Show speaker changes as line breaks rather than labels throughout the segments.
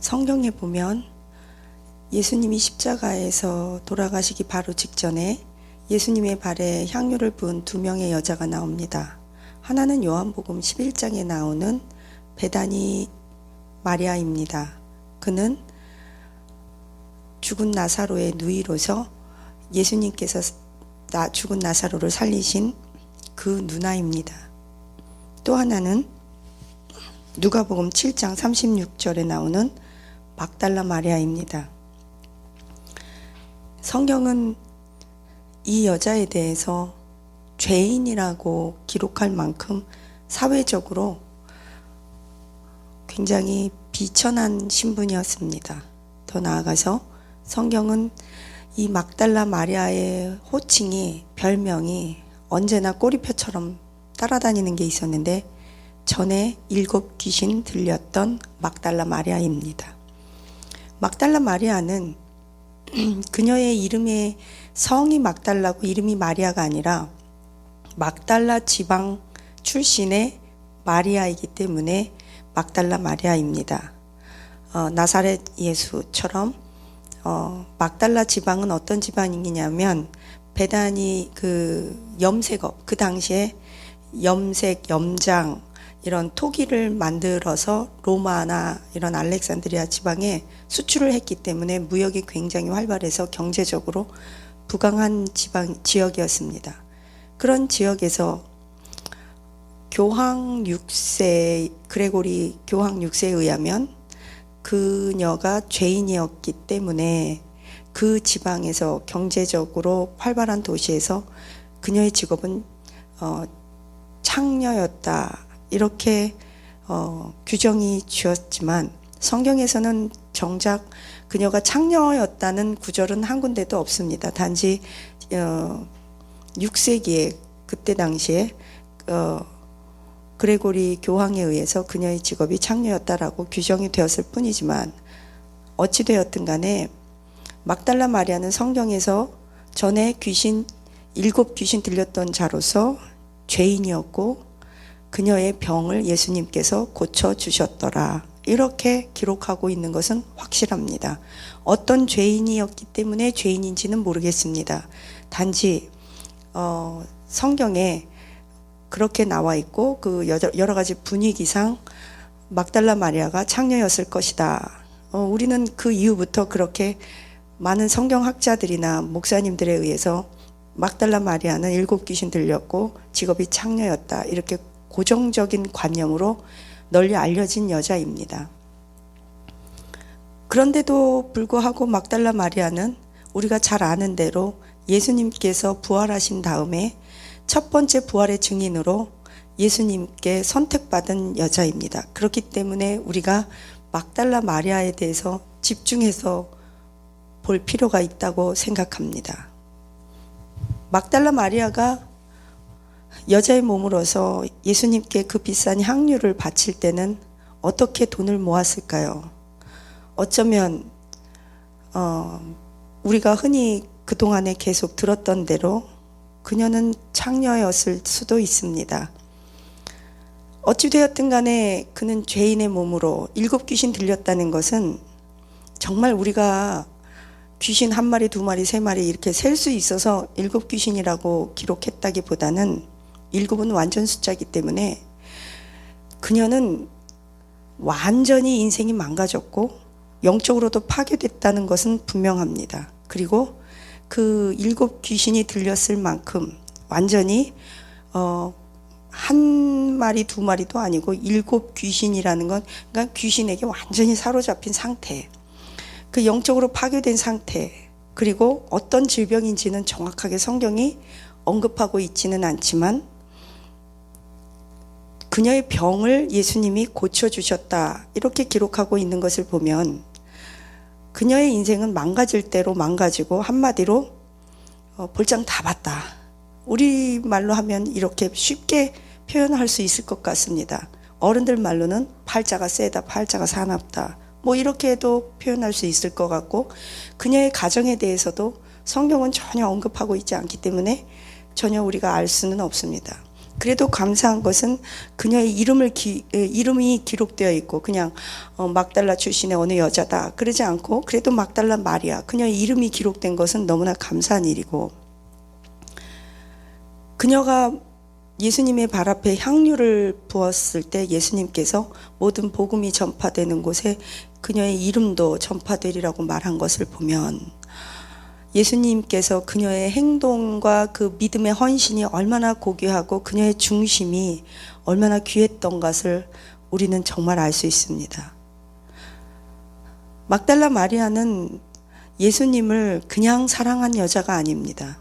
성경에 보면 예수님이 십자가에서 돌아가시기 바로 직전에 예수님의 발에 향유를 부은 두 명의 여자가 나옵니다. 하나는 요한복음 11장에 나오는 베다니 마리아입니다. 그는 죽은 나사로의 누이로서 예수님께서 죽은 나사로를 살리신 그 누나입니다. 또 하나는 누가복음 7장 36절에 나오는 막달라 마리아입니다. 성경은 이 여자에 대해서 죄인이라고 기록할 만큼 사회적으로 굉장히 비천한 신분이었습니다. 더 나아가서 성경은 이 막달라 마리아의 호칭이, 별명이 언제나 꼬리표처럼 따라다니는 게 있었는데 전에 7 귀신 들렸던 막달라 마리아입니다. 막달라 마리아는 그녀의 이름의 성이 막달라고 이름이 마리아가 아니라 막달라 지방 출신의 마리아이기 때문에 막달라 마리아입니다. 나사렛 예수처럼 막달라 지방은 어떤 지방이냐면 베다니 그 염색업, 그 당시에 염색, 염장 이런 토기를 만들어서 로마나 이런 알렉산드리아 지방에 수출을 했기 때문에 무역이 굉장히 활발해서 경제적으로 부강한 지역이었습니다. 그런 지역에서 교황 6세, 그레고리 교황 6세에 의하면 그녀가 죄인이었기 때문에 그 지방에서 경제적으로 활발한 도시에서 그녀의 직업은 창녀였다. 이렇게 규정이 지었지만 성경에서는 정작 그녀가 창녀였다는 구절은 한 군데도 없습니다. 단지 6세기에 그때 당시에 그레고리 교황에 의해서 그녀의 직업이 창녀였다라고 규정이 되었을 뿐이지만 어찌되었든 간에 막달라 마리아는 성경에서 전에 7 귀신 들렸던 자로서 죄인이었고 그녀의 병을 예수님께서 고쳐주셨더라. 이렇게 기록하고 있는 것은 확실합니다. 어떤 죄인이었기 때문에 죄인인지는 모르겠습니다. 단지 성경에 그렇게 나와 있고 그 여러 가지 분위기상 막달라 마리아가 창녀였을 것이다. 우리는 그 이후부터 그렇게 많은 성경학자들이나 목사님들에 의해서 막달라 마리아는 7 귀신 들렸고 직업이 창녀였다. 이렇게 고정적인 관념으로 널리 알려진 여자입니다. 그런데도 불구하고 막달라 마리아는 우리가 잘 아는 대로 예수님께서 부활하신 다음에 첫 번째 부활의 증인으로 예수님께 선택받은 여자입니다. 그렇기 때문에 우리가 막달라 마리아에 대해서 집중해서 볼 필요가 있다고 생각합니다. 막달라 마리아가 여자의 몸으로서 예수님께 그 비싼 향유를 바칠 때는 어떻게 돈을 모았을까요? 어쩌면 우리가 흔히 그동안에 계속 들었던 대로 그녀는 창녀였을 수도 있습니다. 어찌되었든 간에 그는 죄인의 몸으로 7 귀신 들렸다는 것은 정말 우리가 귀신 1마리, 2마리, 3마리 이렇게 셀 수 있어서 7 귀신이라고 기록했다기보다는 7은 완전 숫자이기 때문에 그녀는 완전히 인생이 망가졌고 영적으로도 파괴됐다는 것은 분명합니다. 그리고 그 7 귀신이 들렸을 만큼 완전히 1마리, 2마리도 아니고 7 귀신이라는 건 그러니까 귀신에게 완전히 사로잡힌 상태, 그 영적으로 파괴된 상태, 그리고 어떤 질병인지는 정확하게 성경이 언급하고 있지는 않지만 그녀의 병을 예수님이 고쳐주셨다 이렇게 기록하고 있는 것을 보면 그녀의 인생은 망가질 대로 망가지고 한마디로 볼장 다 봤다. 우리말로 하면 이렇게 쉽게 표현할 수 있을 것 같습니다. 어른들 말로는 팔자가 세다, 팔자가 사납다 뭐 이렇게도 표현할 수 있을 것 같고 그녀의 가정에 대해서도 성경은 전혀 언급하고 있지 않기 때문에 전혀 우리가 알 수는 없습니다. 그래도 감사한 것은 그녀의 이름이 기록되어 있고 그냥 막달라 출신의 어느 여자다 그러지 않고 그래도 막달라 마리아 그녀의 이름이 기록된 것은 너무나 감사한 일이고 그녀가 예수님의 발 앞에 향유를 부었을 때 예수님께서 모든 복음이 전파되는 곳에 그녀의 이름도 전파되리라고 말한 것을 보면 예수님께서 그녀의 행동과 그 믿음의 헌신이 얼마나 고귀하고 그녀의 중심이 얼마나 귀했던 것을 우리는 정말 알 수 있습니다. 막달라 마리아는 예수님을 그냥 사랑한 여자가 아닙니다.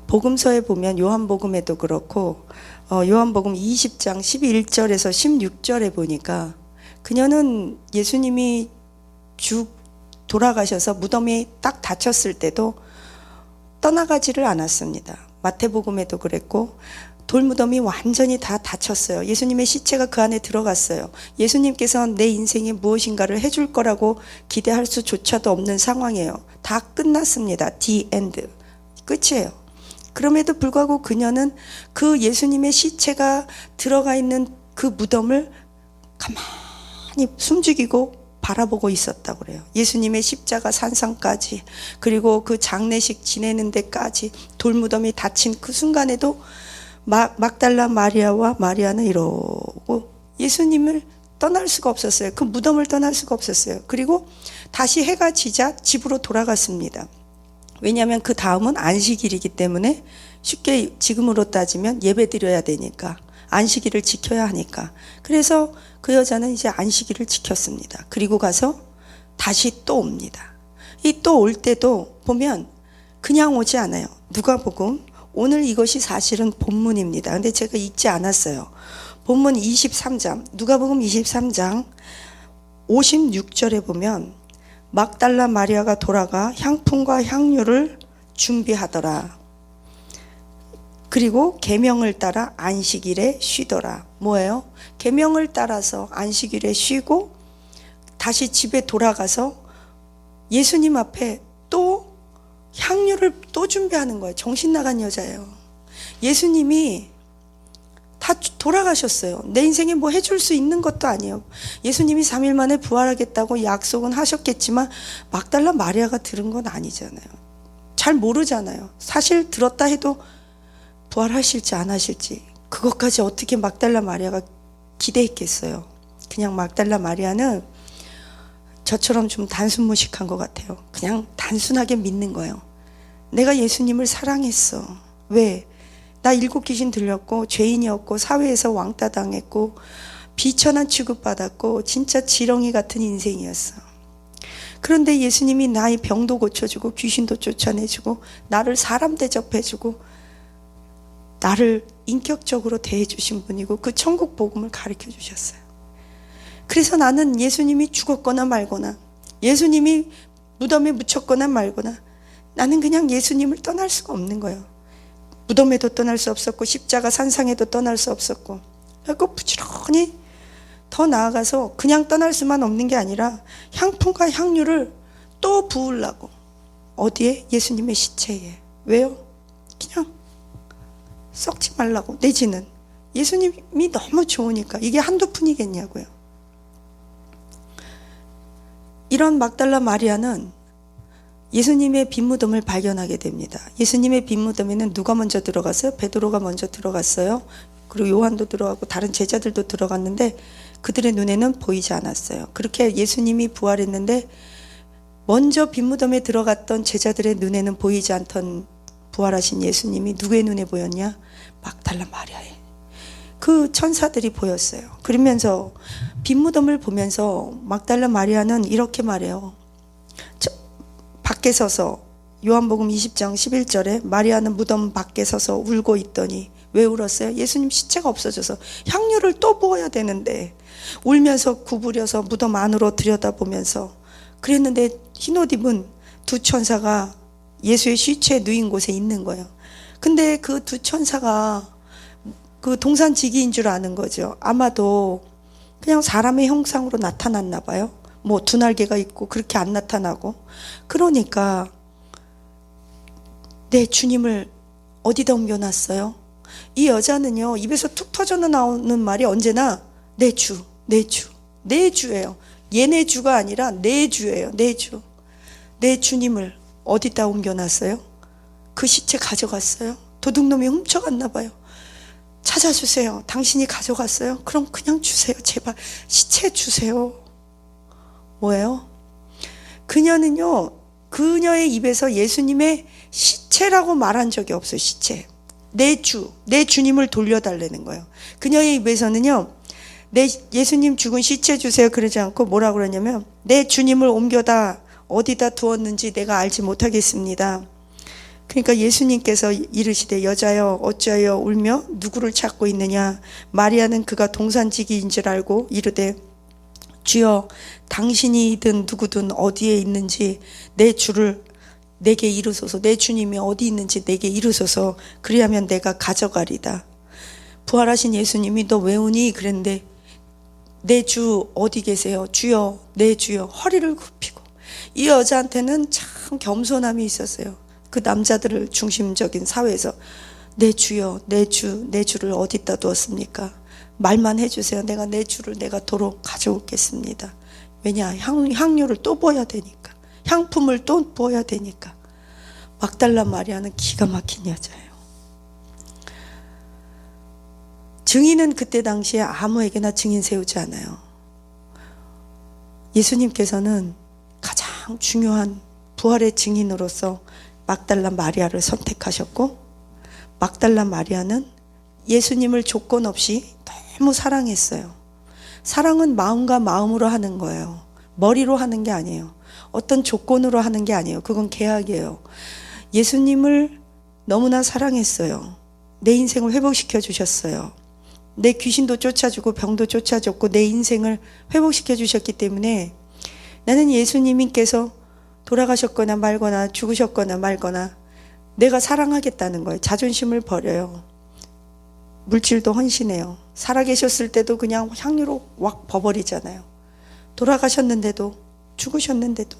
복음서에 보면 요한복음에도 그렇고 요한복음 20장 11절에서 16절에 보니까 그녀는 예수님이 돌아가셔서 무덤이 딱 닫혔을 때도 떠나가지를 않았습니다. 마태복음에도 그랬고 돌무덤이 완전히 다 닫혔어요. 예수님의 시체가 그 안에 들어갔어요. 예수님께서는 내 인생에 무엇인가를 해줄 거라고 기대할 수조차도 없는 상황이에요. 다 끝났습니다. The end. 끝이에요. 그럼에도 불구하고 그녀는 그 예수님의 시체가 들어가 있는 그 무덤을 가만히 숨죽이고 바라보고 있었다고 그래요. 예수님의 십자가 산상까지 그리고 그 장례식 지내는 데까지 돌무덤이 닫힌 그 순간에도 막달라 마리아와 마리아는 이러고 예수님을 떠날 수가 없었어요. 그 무덤을 떠날 수가 없었어요. 그리고 다시 해가 지자 집으로 돌아갔습니다. 왜냐하면 그 다음은 안식일이기 때문에 쉽게 지금으로 따지면 예배드려야 되니까 안식일을 지켜야 하니까 그래서 그 여자는 이제 안식일을 지켰습니다. 그리고 가서 다시 또 옵니다. 이 또 올 때도 보면 그냥 오지 않아요. 누가복음 오늘 이것이 사실은 본문입니다. 근데 제가 읽지 않았어요. 본문 23장 누가복음 23장 56절에 보면 막달라 마리아가 돌아가 향품과 향유를 준비하더라. 그리고 계명을 따라 안식일에 쉬더라. 뭐예요? 계명을 따라서 안식일에 쉬고 다시 집에 돌아가서 예수님 앞에 또 향유를 또 준비하는 거예요. 정신 나간 여자예요. 예수님이 다 돌아가셨어요. 내 인생에 뭐 해줄 수 있는 것도 아니에요. 예수님이 3일 만에 부활하겠다고 약속은 하셨겠지만 막달라 마리아가 들은 건 아니잖아요. 잘 모르잖아요. 사실 들었다 해도 부활하실지 안 하실지 그것까지 어떻게 막달라 마리아가 기대했겠어요. 그냥 막달라 마리아는 저처럼 좀 단순무식한 것 같아요. 그냥 단순하게 믿는 거예요. 내가 예수님을 사랑했어. 왜? 나 7귀신 들렸고 죄인이었고 사회에서 왕따 당했고 비천한 취급받았고 진짜 지렁이 같은 인생이었어. 그런데 예수님이 나의 병도 고쳐주고 귀신도 쫓아내주고 나를 사람 대접해주고 나를 인격적으로 대해주신 분이고 그 천국 복음을 가르쳐 주셨어요. 그래서 나는 예수님이 죽었거나 말거나 예수님이 무덤에 묻혔거나 말거나 나는 그냥 예수님을 떠날 수가 없는 거예요. 무덤에도 떠날 수 없었고 십자가 산상에도 떠날 수 없었고 그래서 부지런히 더 나아가서 그냥 떠날 수만 없는 게 아니라 향품과 향유를 또 부으려고. 어디에? 예수님의 시체에. 왜요? 그냥 썩지 말라고. 내지는 예수님이 너무 좋으니까. 이게 한두 푼이겠냐고요. 이런 막달라 마리아는 예수님의 빈무덤을 발견하게 됩니다. 예수님의 빈무덤에는 누가 먼저 들어갔어요? 베드로가 먼저 들어갔어요. 그리고 요한도 들어가고 다른 제자들도 들어갔는데 그들의 눈에는 보이지 않았어요. 그렇게 예수님이 부활했는데 먼저 빈무덤에 들어갔던 제자들의 눈에는 보이지 않던 부활하신 예수님이 누구의 눈에 보였냐? 막달라 마리아의 그 천사들이 보였어요. 그러면서 빈무덤을 보면서 막달라 마리아는 이렇게 말해요. 밖에 서서 요한복음 20장 11절에 마리아는 무덤 밖에 서서 울고 있더니 왜 울었어요? 예수님 시체가 없어져서 향유를 또 부어야 되는데 울면서 구부려서 무덤 안으로 들여다보면서 그랬는데 흰옷 입은 두 천사가 예수의 시체에 누인 곳에 있는 거예요. 근데 그 두 천사가 그 동산지기인 줄 아는 거죠. 아마도 그냥 사람의 형상으로 나타났나 봐요. 뭐 두 날개가 있고 그렇게 안 나타나고. 그러니까 내 주님을 어디다 옮겨놨어요? 이 여자는요, 입에서 툭 터져 나오는 말이 언제나 내 주, 내 주, 내 주예요. 얘네 주가 아니라 내 주예요. 내 주. 내 주님을 어디다 옮겨놨어요? 그 시체 가져갔어요? 도둑놈이 훔쳐갔나 봐요. 찾아주세요. 당신이 가져갔어요? 그럼 그냥 주세요. 제발 시체 주세요. 뭐예요? 그녀는요, 그녀의 입에서 예수님의 시체라고 말한 적이 없어요. 시체. 내 주, 내 주님을 돌려달라는 거예요. 그녀의 입에서는요, 내 예수님 죽은 시체 주세요 그러지 않고 뭐라고 그러냐면, 내 주님을 옮겨다 어디다 두었는지 내가 알지 못하겠습니다. 그러니까 예수님께서 이르시되 여자여 어찌하여 울며 누구를 찾고 있느냐. 마리아는 그가 동산지기인 줄 알고 이르되 주여 당신이든 누구든 어디에 있는지 내 주를 내게 이르소서. 내 주님이 어디 있는지 내게 이르소서. 그리하면 내가 가져가리다. 부활하신 예수님이 너 왜 우니? 그랬는데 내 주 어디 계세요? 주여 내 주여. 허리를 굽히고. 이 여자한테는 참 겸손함이 있었어요. 그 남자들을 중심적인 사회에서 내 주여 내 주를 어디다 두었습니까? 말만 해주세요. 내가 내 주를 내가 도로 가져오겠습니다. 왜냐? 향료를 또 부어야 되니까. 향품을 또 부어야 되니까. 막달라 마리아는 기가 막힌 여자예요. 증인은 그때 당시에 아무에게나 증인 세우지 않아요. 예수님께서는 가장 중요한 부활의 증인으로서 막달라 마리아를 선택하셨고, 막달라 마리아는 예수님을 조건 없이 너무 사랑했어요. 사랑은 마음과 마음으로 하는 거예요. 머리로 하는 게 아니에요. 어떤 조건으로 하는 게 아니에요. 그건 계약이에요. 예수님을 너무나 사랑했어요. 내 인생을 회복시켜 주셨어요. 내 귀신도 쫓아주고 병도 쫓아줬고 내 인생을 회복시켜 주셨기 때문에 나는 예수님께서 돌아가셨거나 말거나 죽으셨거나 말거나 내가 사랑하겠다는 거예요. 자존심을 버려요. 물질도 헌신해요. 살아계셨을 때도 그냥 향유로 확 버버리잖아요. 돌아가셨는데도, 죽으셨는데도,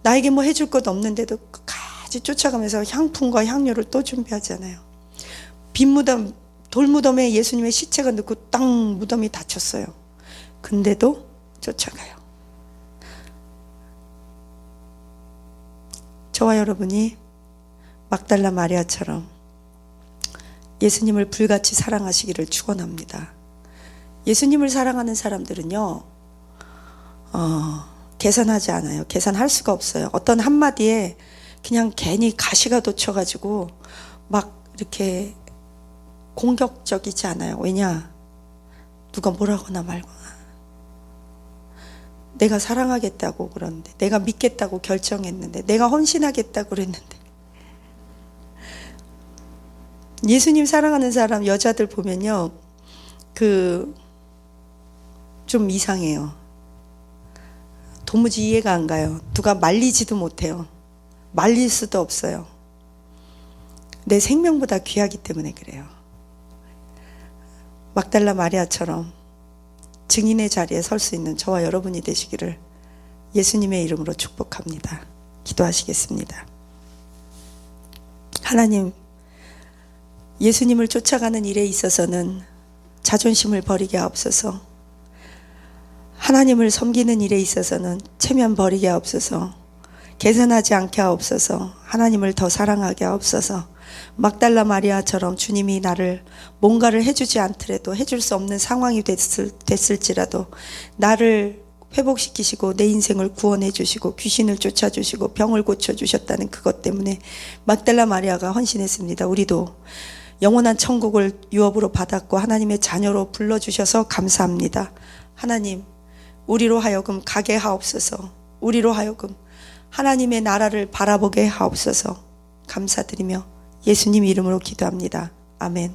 나에게 뭐 해줄 것 없는데도 끝까지 쫓아가면서 향품과 향료를 또 준비하잖아요. 빈무덤, 돌무덤에 예수님의 시체가 넣고 땅 무덤이 닫혔어요. 근데도 쫓아가요. 저와 여러분이 막달라 마리아처럼 예수님을 불같이 사랑하시기를 축원합니다. 예수님을 사랑하는 사람들은요, 계산하지 않아요. 계산할 수가 없어요. 어떤 한마디에 그냥 괜히 가시가 돋쳐가지고 막 이렇게 공격적이지 않아요. 왜냐? 누가 뭐라거나 말거나. 내가 사랑하겠다고 그러는데, 내가 믿겠다고 결정했는데, 내가 헌신하겠다고 그랬는데. 예수님 사랑하는 사람, 여자들 보면요, 좀 이상해요. 도무지 이해가 안 가요. 누가 말리지도 못해요. 말릴 수도 없어요. 내 생명보다 귀하기 때문에 그래요. 막달라 마리아처럼 증인의 자리에 설 수 있는 저와 여러분이 되시기를 예수님의 이름으로 축복합니다. 기도하시겠습니다. 하나님, 예수님을 쫓아가는 일에 있어서는 자존심을 버리게 하옵소서. 하나님을 섬기는 일에 있어서는 체면 버리게 하옵소서. 계산하지 않게 하옵소서. 하나님을 더 사랑하게 하옵소서. 막달라 마리아처럼 주님이 나를 뭔가를 해주지 않더라도, 해줄 수 없는 상황이 됐을지라도 나를 회복시키시고 내 인생을 구원해 주시고 귀신을 쫓아주시고 병을 고쳐주셨다는 그것 때문에 막달라 마리아가 헌신했습니다. 우리도 영원한 천국을 유업으로 받았고 하나님의 자녀로 불러주셔서 감사합니다. 하나님, 우리로 하여금 가게 하옵소서. 우리로 하여금 하나님의 나라를 바라보게 하옵소서. 감사드리며 예수님 이름으로 기도합니다. 아멘.